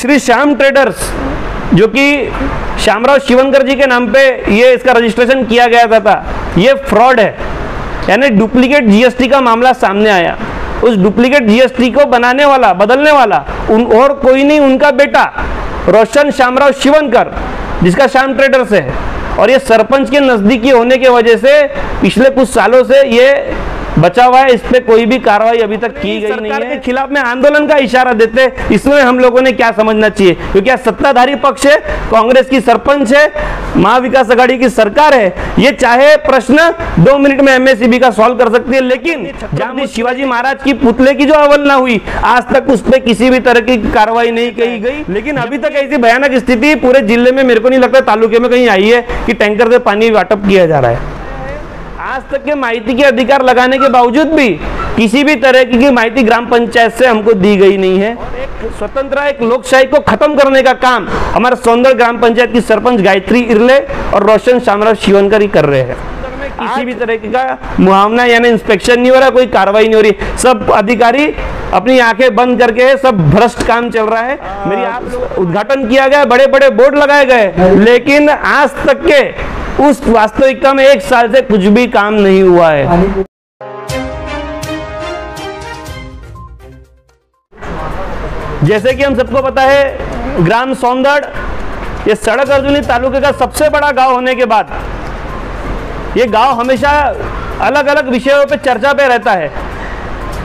Shri Shyam traders जो कि श्यामराव शिवनकर जी के नाम पे ये इसका रजिस्ट्रेशन किया गया था, ये फ्रॉड है। यानी डुप्लीकेट जीएसटी का मामला सामने आया। उस डुप्लीकेट जीएसटी को बनाने वाला, बदलने वाला और कोई नहीं, उनका बेटा रोशन श्यामराव शिवनकर, जिसका श्याम ट्रेडर्स है। और ये सरपंच के नजदीकी होने की वजह से पिछले कुछ सालों से ये बचा हुआ है। इस पे कोई भी कार्रवाई अभी तक की गई नहीं है। सरकार के खिलाफ में आंदोलन का इशारा देते, इसमें हम लोगों ने क्या समझना चाहिए, क्योंकि सत्ताधारी पक्ष है, कांग्रेस की सरपंच है, महाविकास आघाड़ी की सरकार है। ये चाहे प्रश्न 2 मिनट में एमएससीबी का सॉल्व कर सकती है, लेकिन जहां शिवाजी महाराज की पुतले की जो अवहेलना हुई, आज तक उस पर किसी भी तरह की कार्रवाई नहीं की गई। लेकिन अभी तक ऐसी भयानक स्थिति पूरे जिले में, मेरे को नहीं लगता तालुके में कहीं आई है कि टैंकर से पानी वाटप किया जा रहा है। आज तक के माहिती के अधिकार लगाने के बावजूद भी किसी भी तरह की माहिती ग्राम पंचायत से हमको दी गई नहीं है। एक स्वतंत्र, एक लोकशाही को खत्म करने का काम हमारे सौंदर ग्राम पंचायत की सरपंच गायत्री इरले और रोशन श्यामराव शिवनकर ही कर रहे हैं। किसी भी तरह का मुआवना यानी इंस्पेक्शन नहीं हो रहा, कोई कार्रवाई नहीं हो रही। सब अधिकारी अपनी आंखें बंद करके सब भ्रष्ट काम चल रहा है। मेरी उद्घाटन किया गया, बड़े बड़े बोर्ड लगाए गए, लेकिन आज तक के उस वास्तविकता में 1 साल से कुछ भी काम नहीं हुआ है। जैसे कि हम सबको पता है, ग्राम सौंदड़ ये सड़क अर्जुनी तालुके का सबसे बड़ा गांव होने के बाद ये गांव हमेशा अलग अलग विषयों पे चर्चा पे रहता है।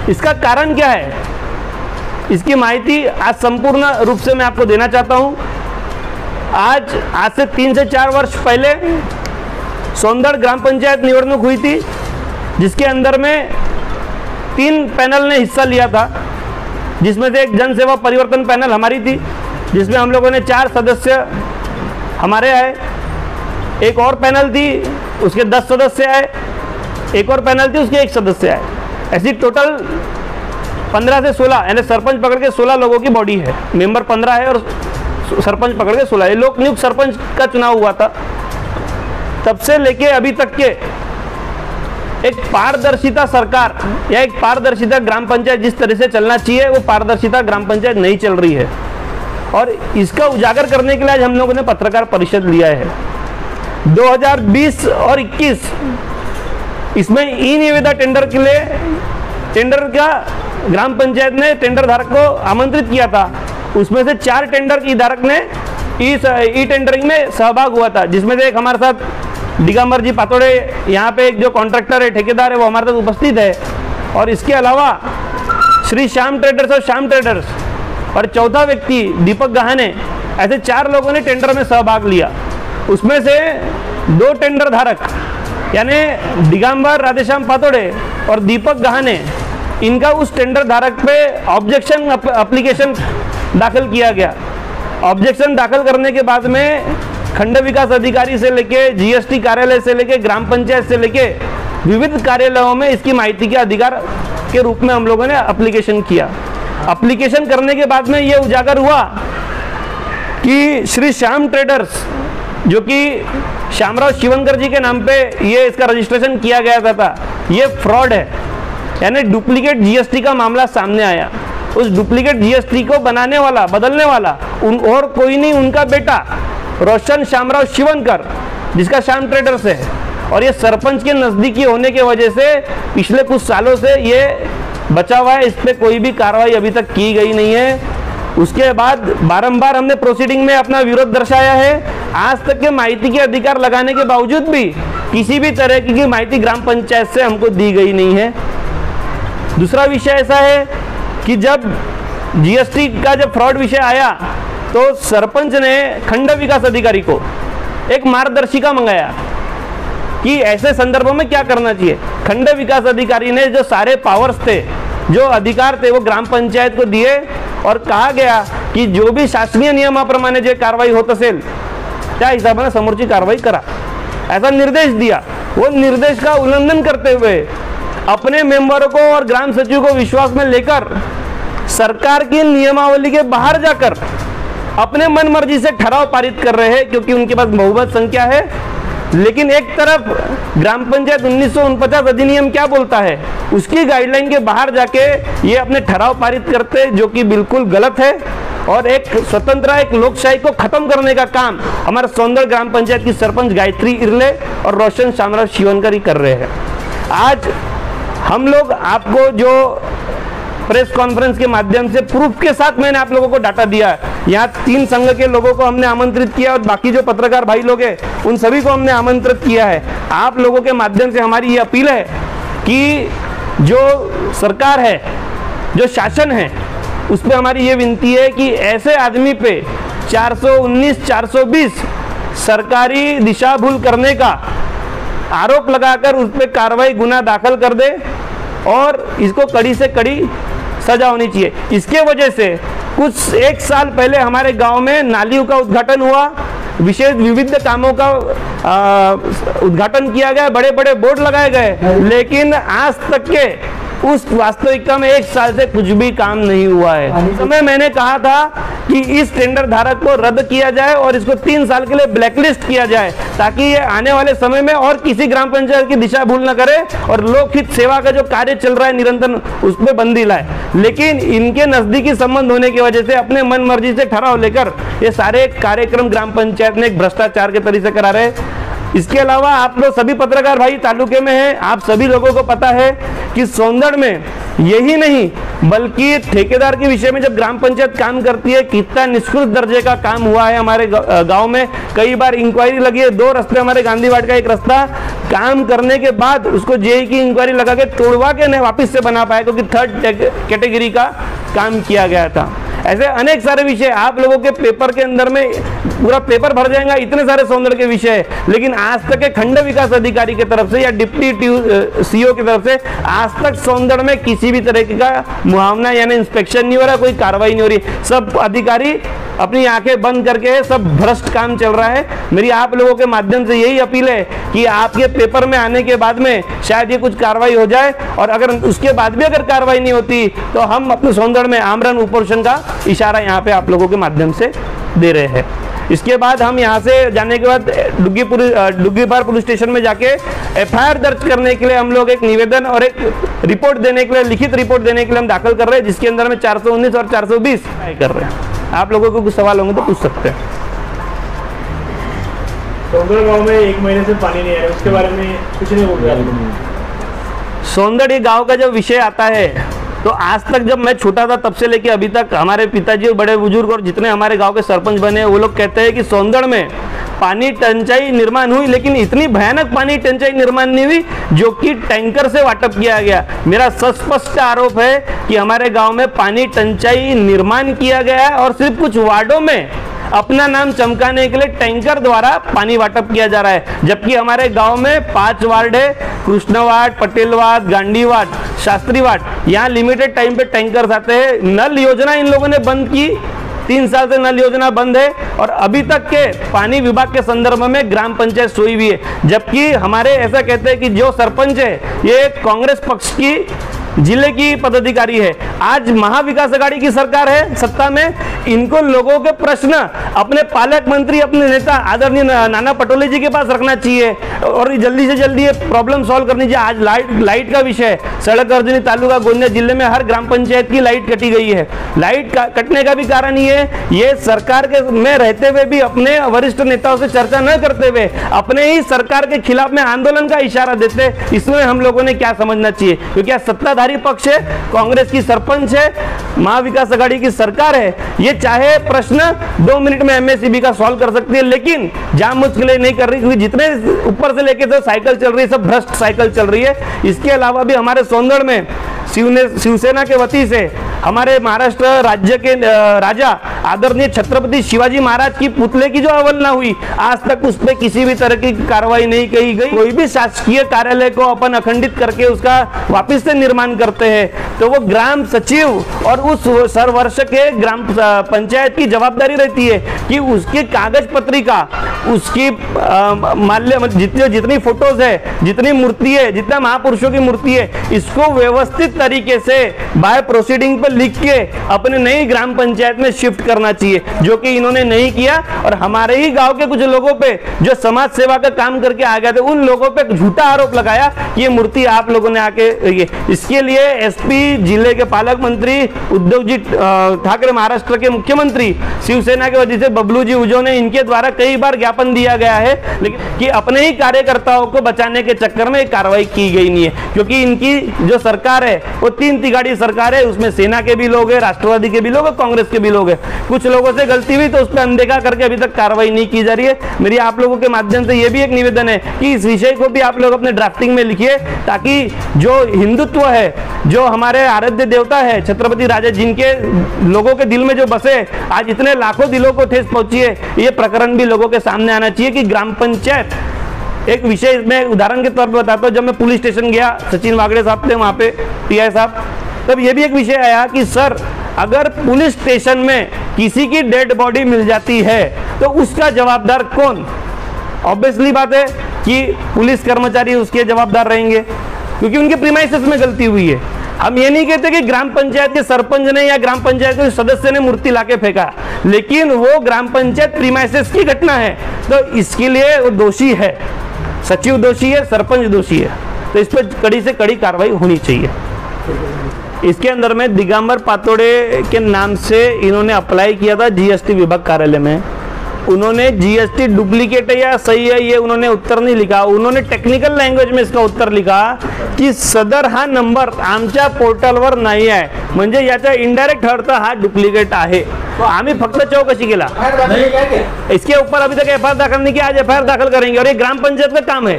इसका कारण क्या है, इसकी माहिती आज संपूर्ण रूप से मैं आपको देना चाहता हूं। आज से 3 से 4 वर्ष पहले सौंदड़ ग्राम पंचायत निवडणूक हुई थी, जिसके अंदर में 3 पैनल ने हिस्सा लिया था, जिसमें से एक जन सेवा परिवर्तन पैनल हमारी थी, जिसमें हम लोगों ने 4 सदस्य हमारे आए। एक और पैनल थी, उसके 10 सदस्य आए। एक और पैनल थी, उसके 1 सदस्य आए। ऐसी टोटल 15 से 16 यानी सरपंच पकड़ के 16 लोगों की बॉडी है। मेंबर 15 है और सरपंच पकड़ के 16। ये लोक नियुक्त सरपंच का चुनाव हुआ था। तब से लेके अभी तक के एक पारदर्शिता सरकार या एक पारदर्शिता ग्राम पंचायत जिस तरह से चलना चाहिए, वो पारदर्शिता ग्राम पंचायत नहीं चल रही है। और इसका उजागर करने के लिए आज हम लोगों ने पत्रकार परिषद लिया है। 2020 और 21 इसमें ई निविदा टेंडर के लिए टेंडर का ग्राम पंचायत ने टेंडर धारक को आमंत्रित किया था। उसमें से 4 टेंडर की धारक ने ई टेंडरिंग में सहभाग हुआ था, जिसमें से एक हमारे साथ दिगंबर जी पातोड़े, यहाँ पे एक जो कॉन्ट्रैक्टर है, ठेकेदार है, वो हमारे साथ उपस्थित है। और इसके अलावा श्री श्याम ट्रेडर्स और श्याम ट्रेडर्स और चौथा व्यक्ति दीपक गहाने, ऐसे 4 लोगों ने टेंडर में सहभाग लिया। उसमें से 2 टेंडर धारक यानी दिगंबर राधेश्याम पातोड़े और दीपक गहाने, इनका उस टेंडर धारक पे ऑब्जेक्शन एप्लीकेशन दाखिल किया गया। ऑब्जेक्शन दाखिल करने के बाद में खंड विकास अधिकारी से लेके, जीएसटी कार्यालय से लेके, ग्राम पंचायत से लेके विविध कार्यालयों में इसकी माहिती के अधिकार के रूप में हम लोगों ने एप्लीकेशन किया। एप्लीकेशन करने के बाद में ये उजागर हुआ कि श्री श्याम ट्रेडर्स जो कि श्यामराव शिवनकर जी के नाम पे ये इसका रजिस्ट्रेशन किया गया था, ये फ्रॉड है। यानी डुप्लीकेट जीएसटी का मामला सामने आया। उस डुप्लीकेट जीएसटी को बनाने वाला, बदलने वाला और कोई नहीं, उनका बेटा रोशन श्यामराव शिवनकर, जिसका श्याम ट्रेडर्स है। और ये सरपंच के नजदीकी होने की वजह से पिछले कुछ सालों से ये बचा हुआ है। इस पर कोई भी कार्रवाई अभी तक की गई नहीं है। उसके बाद बारंबार हमने प्रोसीडिंग में अपना विरोध दर्शाया है। आज तक के माहिती के अधिकार लगाने के बावजूद भी किसी भी तरह की माहिती ग्राम पंचायत से हमको दी गई नहीं है। दूसरा विषय ऐसा है कि जब जीएसटी का जब फ्रॉड विषय आया तो सरपंच ने खंड विकास अधिकारी को एक मार्गदर्शिका मंगाया कि ऐसे संदर्भों में क्या करना चाहिए। खंड विकास अधिकारी ने जो सारे पावर्स थे, जो अधिकार थे, वो ग्राम पंचायत को दिए और कहा गया की जो भी शासनीय नियमाप्रमाणे जे कारवाई होत असेल त्या हिसाबाने समोरची कारवाई करा, ऐसा निर्देश दिया। वो निर्देश का उल्लंघन करते हुए अपने मेंबरों को और ग्राम सचिव को विश्वास में लेकर सरकार की नियमावली के बाहर जाकर अपने मनमर्जी से ठराव पारित कर रहे हैं, क्योंकि उनके पास बहुमत संख्या है। लेकिन एक तरफ ग्राम पंचायत 1949 अधिनियम क्या बोलता है, उसकी गाइडलाइन के बाहर जाके ये अपने ठराव पारित करते, जो कि बिल्कुल गलत है। और एक स्वतंत्र एक लोकशाही को खत्म करने का काम हमारे सौंदड़ ग्राम पंचायत की सरपंच गायत्री इरले और रोशन शामराव शिवनकर ही कर रहे हैं। आज हम लोग आपको जो प्रेस कॉन्फ्रेंस के माध्यम से प्रूफ के साथ मैंने आप लोगों को डाटा दिया है, यहाँ 3 संघ के लोगों को हमने आमंत्रित किया और बाकी जो पत्रकार भाई लोग हैं उन सभी को हमने आमंत्रित किया है। आप लोगों के माध्यम से हमारी ये अपील है कि जो सरकार है, जो शासन है, उस पर हमारी ये विनती है कि ऐसे आदमी पे 419, 420 सरकारी दिशा भूल करने का आरोप लगाकर उस पर कार्रवाई गुना दाखिल कर दे और इसको कड़ी से कड़ी सजा होनी चाहिए। इसके वजह से कुछ 1 साल पहले हमारे गांव में नालियों का उद्घाटन हुआ, विशेष विविध कामों का उद्घाटन किया गया, बड़े बड़े बोर्ड लगाए गए, लेकिन आज तक के उस वास्तविकता में 1 साल से कुछ भी काम नहीं हुआ है। उस समय मैंने कहा था कि इस टेंडर धारक को रद्द किया जाए और इसको 3 साल के लिए ब्लैकलिस्ट किया जाए ताकि ये आने वाले समय में और किसी ग्राम पंचायत की दिशा भूल न करे और लोकहित सेवा का जो कार्य चल रहा है निरंतर उस पर बंदी लाए। लेकिन इनके नजदीकी संबंध होने की वजह से अपने मन मर्जी से ठहराव लेकर ये सारे कार्यक्रम ग्राम पंचायत में एक भ्रष्टाचार के तरीके से करा रहे। इसके अलावा आप लोग सभी पत्रकार भाई तालुके में हैं, आप सभी लोगों को पता है कि सौंदड़ में यही नहीं बल्कि ठेकेदार के विषय में जब ग्राम पंचायत काम करती है कितना निष्कृत दर्जे का काम हुआ है हमारे गांव में। कई बार इंक्वायरी लगी है, 2 रास्ते हमारे गांधी वार्ड का एक रास्ता काम करने के बाद उसको जेई की इंक्वायरी लगा के तोड़वा के नहीं वापस से बना पाया क्योंकि 3rd कैटेगरी का काम किया गया था। ऐसे अनेक सारे विषय आप लोगों के पेपर के अंदर में पूरा पेपर भर जाएगा, इतने सारे सौंदड़ के विषय, लेकिन आज तक के खंड विकास अधिकारी की तरफ से या डिप्टी सीओ की तरफ से आज तक सौंदड़ में किसी भी तरह का मुआवना यानी इंस्पेक्शन नहीं हो रहा, कोई कार्रवाई नहीं हो रही। सब अधिकारी अपनी आंखें बंद करके सब भ्रष्ट काम चल रहा है। मेरी आप लोगों के माध्यम से यही अपील है कि आपके पेपर में आने के बाद में शायद ये कुछ कार्रवाई हो जाए और अगर उसके बाद भी अगर कार्रवाई नहीं होती तो हम अपने सौंदड़ में आमरण उपोषण का इशारा यहाँ पे आप लोगों के माध्यम से दे रहे हैं। इसके बाद हम यहाँ से जाने के बाद डुग्गीपार पुलिस स्टेशन में जाके एफआईआर दर्ज करने के लिए हम लोग एक निवेदन और एक रिपोर्ट देने के लिए, लिखित रिपोर्ट देने के लिए हम दाखिल कर रहे हैं, जिसके अंदर में 419 और 420 कर रहे हैं। आप लोगों को कुछ सवाल होंगे तो पूछ सकते हैं। सौंदड़ गांव में 1 महीने से पानी नहीं आ रहा, उसके बारे में कुछ नहीं बोल रहा। सौंदड़ गांव का जब विषय आता है तो आज तक जब मैं छोटा था तब से लेके अभी तक हमारे पिताजी और बड़े बुजुर्ग और जितने हमारे गांव के सरपंच बने वो लोग कहते हैं कि सौंदड़ में पानी टंचाई निर्माण हुई, लेकिन इतनी भयानक पानी टंचाई निर्माण नहीं हुई जो कि टैंकर से वाटप किया गया। मेरा स्पष्ट आरोप है कि हमारे गांव में पानी टंचाई निर्माण किया गया है और सिर्फ कुछ वार्डों में अपना नाम चमकाने के लिए टैंकर द्वारा पानी वाटप किया जा रहा है, जबकि हमारे गांव में 5 वार्ड है, Krishna ward, Patel ward, Gandhi ward, Shastri ward, यहाँ लिमिटेड टाइम पे टैंकर आते हैं। नल योजना इन लोगों ने बंद की, 3 साल से नल योजना बंद है और अभी तक के पानी विभाग के संदर्भ में ग्राम पंचायत सोई हुई है, जबकि हमारे ऐसा कहते हैं कि जो सरपंच है ये कांग्रेस पक्ष की जिले की पदाधिकारी है। आज महाविकास आघाड़ी की सरकार है सत्ता में, इनको लोगों के प्रश्न अपने पालक मंत्री अपने नेता आदरणीय नाना पटोले जी के पास रखना चाहिए और जल्दी से जल्दी ये प्रॉब्लम सॉल्व करनी चाहिए। आज लाइट का विषय, सड़क अर्जुनी तालुका गोंदिया जिले में हर ग्राम पंचायत की लाइट कटी गई है। लाइट कटने का भी कारण ये सरकार के में रहते हुए भी अपने वरिष्ठ नेताओं से चर्चा न करते हुए अपने ही सरकार के खिलाफ में आंदोलन का इशारा देते, इसमें हम लोगों ने क्या समझना चाहिए, क्योंकि सत्ताधारी पक्ष है, कांग्रेस की सरपंच है, महाविकास आघाड़ी की सरकार है, ये चाहे प्रश्न 2 मिनट में एमएससीबी का सॉल्व कर सकती है, लेकिन जाम मुश्किलें नहीं कर रही, क्योंकि जितने ऊपर से लेके तो साइकिल चल रही है सब भ्रष्ट साइकिल चल रही है। इसके अलावा भी हमारे सौंदड़ में शिवसेना के वती से हमारे महाराष्ट्र राज्य के राजा आदरणीय छत्रपति शिवाजी महाराज की पुतले की जो अवहेलना हुई, आज तक उस पर किसी भी तरह की कार्रवाई नहीं की गई। कोई भी शासकीय कार्यालय को अपन अखंडित करके उसका वापस से निर्माण करते हैं तो वो ग्राम सचिव और उस वर्ष के ग्राम पंचायत की जवाबदारी रहती है कि उसकी कागज पत्रिका, उसकी जितनी फोटोज है, जितनी मूर्ति है, जितना महापुरुषों की मूर्ति है, इसको व्यवस्थित तरीके से बाय प्रोसीडिंग पर लिख के अपने नई ग्राम पंचायत में शिफ्ट करना चाहिए, जो कि इन्होंने नहीं किया। और हमारे ही गांव के कुछ लोगों पे जो समाज सेवा का काम करके आ गए थे, उन लोगों पे झूठा आरोप लगाया कि ये मूर्ति आप लोगों ने आके इसके लिए एसपी, जिले के पालक मंत्री उद्धव जी ठाकरे, महाराष्ट्र के मुख्यमंत्री, शिवसेना के वजह से बबलू जी उजो ने, इनके द्वारा कई बार ज्ञापन दिया गया है, लेकिन कि अपने ही कार्यकर्ताओं को बचाने के चक्कर में कार्रवाई की गई नहीं है। क्योंकि इनकी जो सरकार है वो 3 तिगाड़ी सरकार है, उसमें सेना के भी लोग हैं, राष्ट्रवादी के भी लोग हैं, कांग्रेस के भी लोग हैं। कुछ लोगों से गलती हुई तो उस पर अनदेखा करके अभी तक कार्रवाई नहीं की जा रही है। मेरी आप लोगों के माध्यम से यह भी एक निवेदन है कि इस विषय को भी आप लोग अपने ड्राफ्टिंग में लिखिए, ताकि जो हिंदुत्व है, जो हमारे आराध्य देवता है छत्रपति राजा, जिनके लोगों के दिल में जो बसे, आज इतने लाखों दिलों को ठेस पहुंची है, ये प्रकरण भी लोगों के सामने आना चाहिए कि ग्राम पंचायत एक विषय में उदाहरण के तौर पर बताता हूं। जब मैं पुलिस स्टेशन गया, सचिन वागड़े साहब थे वहां पे, पीआई साहब, तब ये भी एक विषय आया कि सर अगर पुलिस स्टेशन में किसी की डेड बॉडी मिल जाती है तो उसका जवाबदार कौन? ऑब्वियसली बात है कि पुलिस कर्मचारी उसके जवाबदार रहेंगे, क्योंकि उनके प्रीमाइसेस में गलती हुई है। हम ये नहीं कहते कि ग्राम पंचायत के सरपंच ने या ग्राम पंचायत के सदस्य ने मूर्ति लाके फेंका, लेकिन वो ग्राम पंचायत प्रीमाइसेस की घटना है, तो इसके लिए वो दोषी है, सचिव दोषी है, सरपंच दोषी है, तो इस पर कड़ी से कड़ी कार्रवाई होनी चाहिए। इसके अंदर में दिगंबर पातोड़े के नाम से इन्होंने अप्लाई किया था जीएसटी विभाग कार्यालय में। उन्होंने जीएसटी डुप्लीकेट है या सही है ये उन्होंने उत्तर नहीं लिखा, उन्होंने टेक्निकल लँग्वेज में इसका उत्तर लिखा की सदर हा नंबर आमच्या पोर्टलवर नाही आहे, म्हणजे याचा इनडायरेक्ट अर्थ हा डुप्लीकेट आहे। तो आम्ही फक्त चौकशी केला, इसके ऊपर अभी तक एफआईआर दाखिल नहीं किया, आज एफआईआर दाखिल करेंगे और ये ग्राम पंचायत का काम है।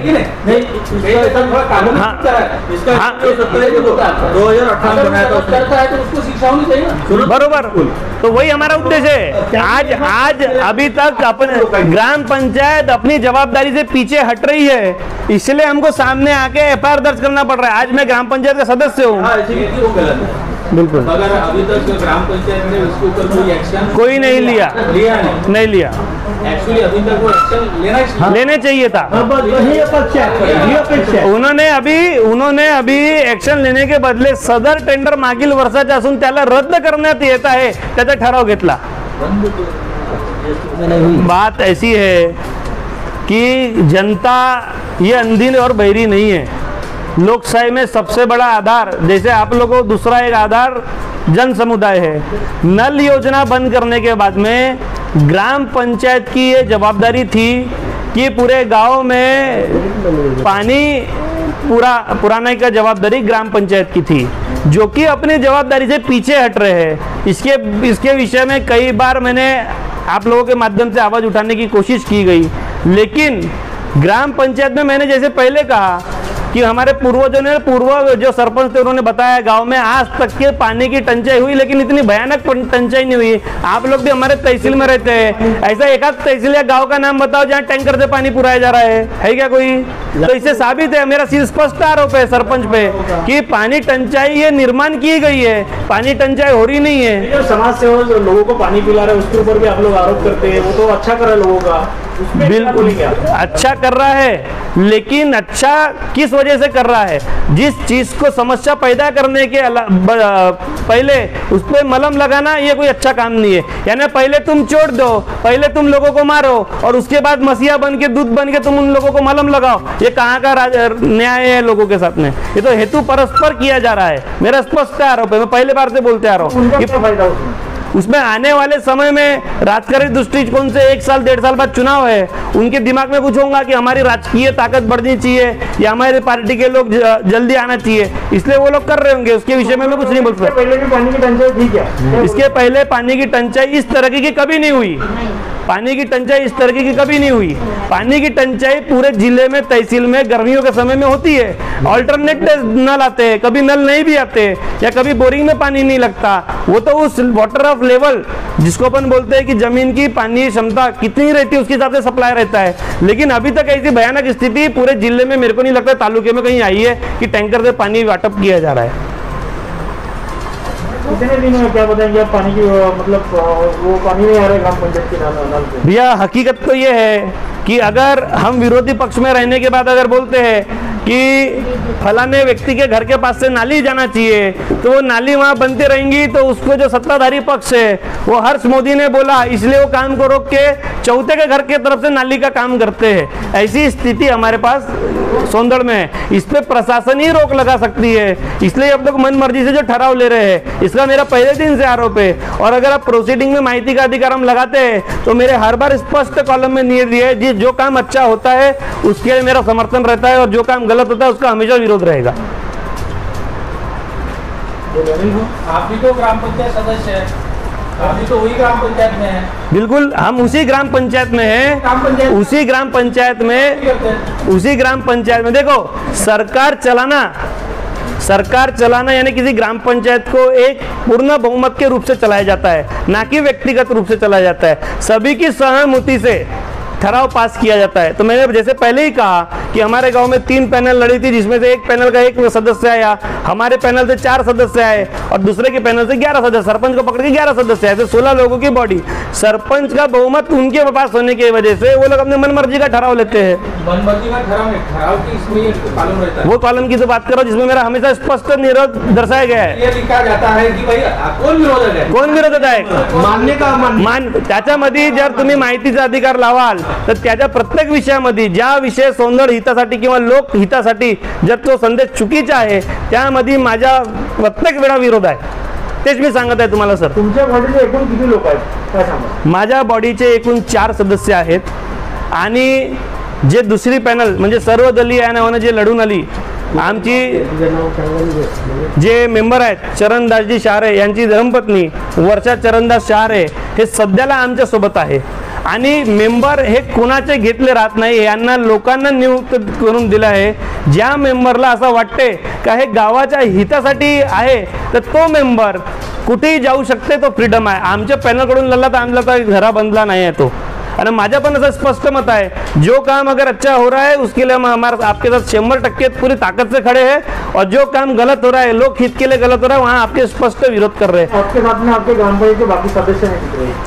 बरोबर, तो वही हमारा उद्देश्य है। आज अभी तक अपने ग्राम पंचायत अपनी जवाबदारी से पीछे हट रही है, इसलिए हमको सामने आके एफआईआर दर्ज करना पड़ रहा है। आज मैं ग्राम पंचायत का सदस्य हूँ। बिल्कुल, अगर अभी तक ग्राम पंचायत ने उसके ऊपर कोई एक्शन कोई नहीं लिया नहीं लिया। एक्चुअली अभी तक वो एक्शन लेने चाहिए था। उन्होंने अभी एक्शन लेने के बदले सदर टेंडर मागील वर्षाचे असून त्याला रद्द करण्यात येत आहे, त्याचा ठराव घेतला। बात ऐसी है कि जनता ये अंधी और बहरी नहीं है। लोकशाही में सबसे बड़ा आधार, जैसे आप लोगों को दूसरा एक आधार जन समुदाय है। नल योजना बंद करने के बाद में ग्राम पंचायत की ये जवाबदारी थी कि पूरे गांव में पानी पुराने का जवाबदारी ग्राम पंचायत की थी, जो कि अपनी जवाबदारी से पीछे हट रहे हैं। इसके विषय में कई बार मैंने आप लोगों के माध्यम से आवाज़ उठाने की कोशिश की गई, लेकिन ग्राम पंचायत में मैंने जैसे पहले कहा कि हमारे पूर्वजों ने, पूर्व जो सरपंच थे उन्होंने बताया गांव में आज तक के पानी की टंचाई हुई, लेकिन इतनी भयानक टंचाई नहीं हुई। आप लोग भी हमारे तहसील में रहते हैं, ऐसा एक आध तहसील या गांव का नाम बताओ जहां टैंकर से पानी पुराया जा रहा है क्या कोई? तो इससे साबित है, मेरा स्पष्ट आरोप है सरपंच पे कि पानी टंचाई ये निर्माण की गई है, पानी टंचाई हो रही नहीं है। जो समाज सेवा जो लोगों को पानी पिला रहा है उसके ऊपर भी आप लोग आरोप करते हैं, वो तो अच्छा कर रहा है लोगों का, बिल्कुल अच्छा कर रहा है, लेकिन अच्छा किस वजह से कर रहा है? जिस चीज को समस्या पैदा करने के पहले उस पर मलहम लगाना ये कोई अच्छा काम नहीं है। यानी पहले तुम चोट दो, पहले तुम लोगों को मारो और उसके बाद मसीहा बन के दूध बन के तुम उन लोगों को मलहम लगाओ, ये कहाँ का न्याय है लोगों के साथ में? ये तो हेतु परस्पर किया जा रहा है। मेरा स्पष्ट आरोप है, मैं पहले बार से बोलते आ रहा हूँ। उसमें आने वाले समय में राजनीतिक दृष्टिकोण से 1 साल 1.5 साल बाद चुनाव है, उनके दिमाग में कुछ होगा कि हमारी राजकीय ताकत बढ़नी चाहिए या हमारे पार्टी के लोग जल्दी आना चाहिए, इसलिए वो लोग कर रहे होंगे। उसके विषय में मैं कुछ नहीं बोल सकता। पहले भी पानी की टंचाई ठीक है, इसके पहले पानी की टंचाई इस तरह की कभी नहीं हुई। पानी की टंचाई इस तरह की कभी नहीं हुई। पानी की टंचाई पूरे जिले में, तहसील में गर्मियों के समय में होती है। ऑल्टरनेट नल आते हैं, कभी नल नहीं भी आते या कभी बोरिंग में पानी नहीं लगता। वो तो उस वाटर ऑफ लेवल जिसको अपन बोलते हैं कि जमीन की पानी क्षमता कितनी रहती है उसके हिसाब से सप्लाई रहता है। लेकिन अभी तक ऐसी भयानक स्थिति पूरे जिले में मेरे को नहीं लगता तालुके में कहीं आई है कि टैंकर से पानी वाटप किया जा रहा है। कितने दिन में क्या बताएंगे आप पानी की मतलब वो पानी नहीं आ रहा है ग्राम पंचायत के नल पे? भैया हकीकत तो ये है कि अगर हम विरोधी पक्ष में रहने के बाद अगर बोलते हैं कि फलाने व्यक्ति के घर के पास से नाली जाना चाहिए, तो वो नाली वहाँ बनती रहेंगी तो उसको जो सत्ताधारी पक्ष है वो हर्ष मोदी ने बोला इसलिए वो काम को रोक के चौथे के घर के तरफ से नाली का काम करते हैं। ऐसी स्थिति हमारे पास सोंदड़ में है। इस पे प्रशासन ही रोक लगा सकती है, इसलिए अब लोग मन मर्जी से जो ठहराव ले रहे हैं, इसका मेरा पहले दिन से आरोप है। और अगर आप प्रोसीडिंग में माहिती का अधिकार हम लगाते हैं तो मेरे हर बार स्पष्ट कॉलम में नियत दिए है जो काम अच्छा होता है उसके लिए मेरा समर्थन रहता है और जो काम गलत होता है उसका हमेशा विरोध रहेगा। आप भी तो ग्राम पंचायत सदस्य है, आप भी तो वही ग्राम पंचायत में है। बिल्कुल, हम उसी ग्राम पंचायत में हैं, उसी ग्राम पंचायत में देखो सरकार चलाना यानी किसी ग्राम पंचायत को एक पूर्ण बहुमत के रूप से चलाया जाता है, ना कि व्यक्तिगत रूप से चलाया जाता है। सभी की सहमति से ठराव पास किया जाता है। तो मैंने जैसे पहले ही कहा कि हमारे गांव में 3 पैनल लड़ी थी, जिसमें से एक पैनल का 1 सदस्य आया, हमारे पैनल से 4 सदस्य आए और दूसरे के पैनल से 11 सदस्य, सरपंच को पकड़ के 11 सदस्य आए, तो 16 लोगों की बॉडी। सरपंच का बहुमत उनके पास होने की वजह से वो लोग अपने मनमर्जी का ठराव लेते हैं। मनमर्जी का ठराव की इसमें कॉलम रहता है, वो कॉलम की तो बात करो जिसमें मेरा हमेशा स्पष्ट विरोध दर्शाया गया है। ये लिखा जाता है कि भाई कोण विरोधक आहे, कोण विरोधक आहे मान्य का त्याच्यामध्ये जर तुम्ही माहितीचा अधिकार लावाल तर त्याच्या प्रत्येक विषयामध्ये ज्या विषय सोंदड हितासाठी किंवा लोक हितासाठी जर तो संदेश चुकीचा आहे त्यामध्ये माझ्या प्रत्येक वेळा विरोध आहे। तेच मी सांगत आहे तुम्हाला सर। तुमच्या बॉडीचे एकूण किती लोक आहेत काय सांगा? माझ्या बॉडीचे एकूण 4 सदस्य आहेत आणि जे दुसरी पॅनल म्हणजे सर्वदलीय या नावाने जे लढून आली आमची जे मेंबर आहेत चरणदासजी शहारे यांची धर्मपत्नी वर्षा चरणदास शहारे हे सध्याला आमच्या सोबत आहे आणि मेंबर हे कोणाचे घेतले राहत नाही, यांना लोकांना नियुक्त करून दिलं आहे। ज्या मेंबरला असं वाटते का हे गावाच्या हितासाठी आहे तर तो मेंबर कुठेही जाऊ शकते, तो फ्रीडम आहे। आमच्या पॅनलकडून लढला तर आमला तर घरा बंधला नाही आहे तो। और माझा पण असं स्पष्ट मत है जो काम अगर अच्छा हो रहा है उसके लिए हम हमारे आपके साथ 100% पूरी ताकत से खड़े हैं और जो काम गलत हो रहा है लोक हित के लिए गलत हो रहा है वहाँ आपके स्पष्ट विरोध कर रहे हैं। आपके साथ में आपके ग्राम पंचायत के बाकी सदस्य हैं,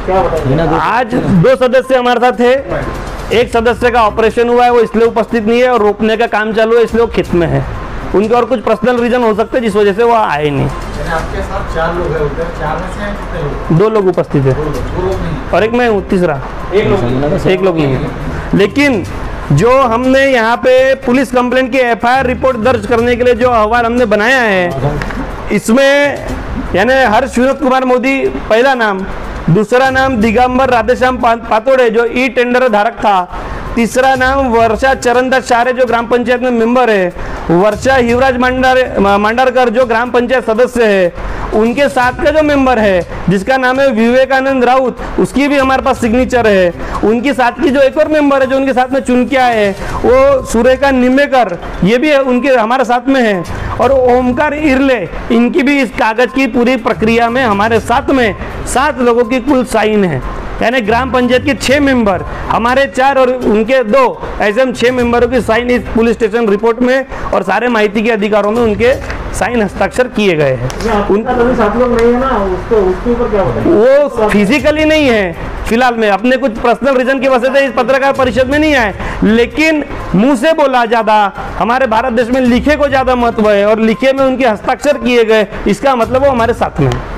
क्या बताएंगे? आज 2 सदस्य हमारे साथ है, एक सदस्य का ऑपरेशन हुआ है वो इसलिए उपस्थित नहीं है और रोकने का काम चालू है इसलिए वो खित में है। उनके और कुछ पर्सनल रीजन हो सकते हैं जिस वजह से वो आए नहीं। आपके साथ 4 लोग हैं, उधर 4 में से कितने लोग? 2 लोग उपस्थित है और एक मैं हूँ, तीसरा एक लोग नहीं है। लेकिन जो हमने यहाँ पे पुलिस कंप्लेंट की FIR रिपोर्ट दर्ज करने के लिए जो अहवाल हमने बनाया है इसमें यानी हर्ष विनोद कुमार मोदी पहला नाम, दूसरा नाम दिगंबर राधेश्याम पातोड़े जो ई टेंडर धारक था, तीसरा नाम वर्षा चरणदास शहारे जो ग्राम पंचायत में मेंबर है, वर्षा युवराज मांडारकर जो ग्राम पंचायत सदस्य है, उनके साथ का जो मेंबर है जिसका नाम है विवेकानंद राउत उसकी भी हमारे पास सिग्नेचर है। उनकी साथ की जो एक और मेंबर है जो उनके साथ में चुन के आए हैं वो सुरेखा निम्मेकर, ये भी उनके हमारे साथ में है और ओमकार इरले, इनकी भी इस कागज की पूरी प्रक्रिया में हमारे साथ में 7 लोगों की कुल साइन है। यानी ग्राम पंचायत के 6 मेंबर, हमारे 4 और उनके 2, ऐसे हम 6 मेंबरों की साइन इस पुलिस स्टेशन रिपोर्ट में और सारे माहिती के अधिकारों में उनके साइन हस्ताक्षर किए गए हैं। उनका 7 लोग नहीं है ना, उसके ऊपर क्या बताएं? वो फिजिकली नहीं है फिलहाल में, अपने कुछ पर्सनल रीजन की वजह से इस पत्रकार परिषद में नहीं आए, लेकिन मुंह से बोला ज्यादा, हमारे भारत देश में लिखे को ज्यादा महत्व है और लिखे में उनके हस्ताक्षर किए गए, इसका मतलब वो हमारे साथ में है।